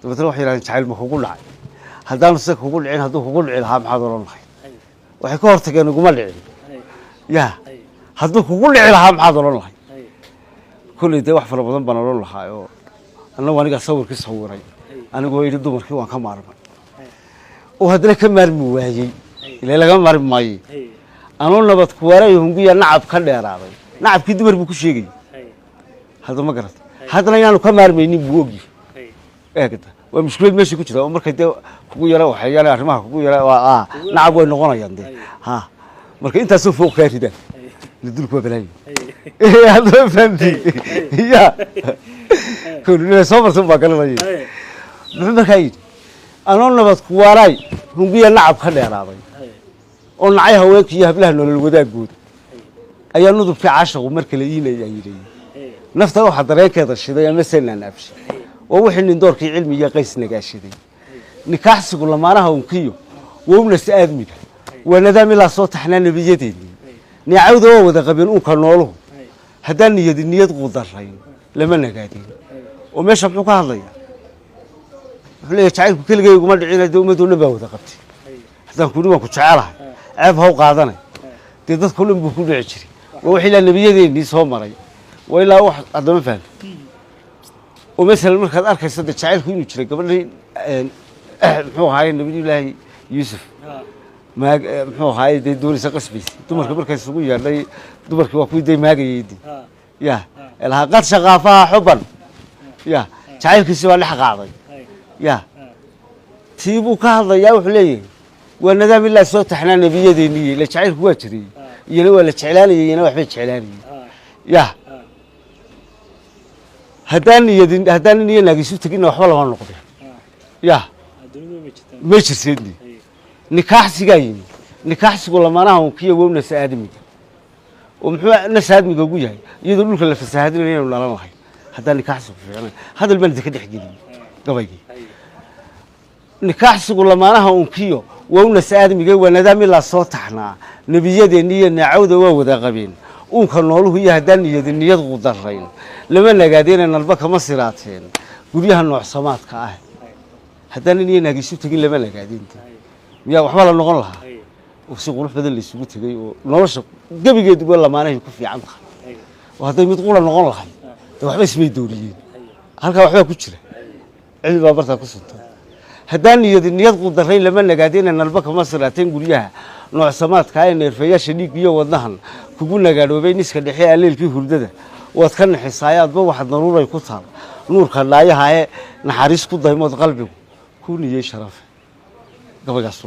dabeetna waxay yiraahdeen jacayl ma kugu dhacay haddaanu se kugu dhicin hadduu kugu dhici lahaa maxaad oran lahayd waxay ka hortageen uguma dhicin yaa hadduu kugu dhici lahaa maxaad oran lahayd kulley dee wax fara badan baan oran lahaa oo annagu aniga sawirkii sawiray anigoo yidhi dumarkii waan ka maarmay oo haddana ka maarmi waayey ilaa laga maarmi maayey anuu nabad ku waray hungiya nacab ka dheeraaday nacabkii dumar buu ku sheegay hadda ma garata haddana inaanu ka maarmaynin buu ogi eegta waa mushkilad meesha ku jira oo markay dee kugu yara waxay yara arrimaha kugu yara waa nacab way noqonayaan dee ha marka intaasoo fooq ka ridaan lidulku waa balaayi hadda fanti ya kullu soo marsan baa galanayay muxuu markaa yidhi anuu nabad ku waray hungiya nacab ka dheeraaday oo nacay haweenkii hablaha nolol wadaagooda ayaa nudubkii caashaqu mar kale iinaya yidhi nafta waxa dareenkeeda shiday ama seenan abshi oo wixii nin doorkii cilmi iyo qays nagaashaday nikaaxsigu lamaanaha unkiyo wowna saadmiga wanadaami la soo taxnaa nabiyadeeni niicawda oo wada qabeen uu ka nooluhu haddaan niyad qudaray lama nagaadin oo meesha muxuu ka hadlayaa wuxuu leeyahay jacaylku keligaygu ma dhicin hadii ummaduna baa wada qabtay haddaan ku dhiman ku jecelahay ceeb haw qaadanay dee dadku dhan buu ku dhici jiray waa wixii la nabiyadeeni soo maray waa ilaa wax adama fahmi oo mesela markaad arkayso de jacaylku inuu jiray gabadhii muxuu ahaayey nabiyullaahi yuusuf muxuu ahaayey dee doonaysa qasbaysa dumarka markay isugu yeedhay dumarkii waa kuwii day maagayeydi ya ilaha qad shaqaafaha xuban ya jacaylkiisi waa dhex qaaday ya tii buu ka hadlayaa wuxuu leeyahay waa nadaam ilaa soo taxnaa nabiyadeennii la jacaylku waa jiray iyana waa la jeclaanayay iyana waxbay jeclaanayay ya haddaan niyo naagiisu tegina waxba lama noqdo ya ma jirseedni nikaaxsigaa yimi nikaaxsigu lamaanaha unkiya wowna saadmiga oo muxuu nasaadmiga ugu yahay iyadoo dhulka la fasaahadinayo inuu dhalan lahay haddaan nikaaxsigu fiicnay hadal baan idinka dhex geliyey gabaygii nikaaxsigu lamaanaha unkiyo wowna saadmiga waa nadaami la soo taxnaa nabiyadeeni iyo naacawda waa wada qabeen uunka nooluhu iyo haddaan niyad qudarayn lama nagaadeen nalba kama siraateen guryaha noocsamaadka ah haddaan niyo naagiisu tegin lama nagaadeen miyaa waxba la noqon lahaa oo si qurux badan la isugu tegay oo nolosha gabigeedu waa lamaanahay ku fiican tahay oo hadday mid qura noqon lahay waxba ismay dooriyeen halka waxba ku jira cilmi baa barta ku suntan haddaan niyad qudarayn lama nagaadeen nalba kama siraateen guryaha noocsamaadka ah neerfayaasha dhiig iyo wadnahan kugu nagaadhoobay niska dhexe aleelkii hurdada waad ka naxisaayaadba wax daruuray ku taal nuurka laayaha ee naxariis ku daymood qalbigu ku niyay sharaf gabagaas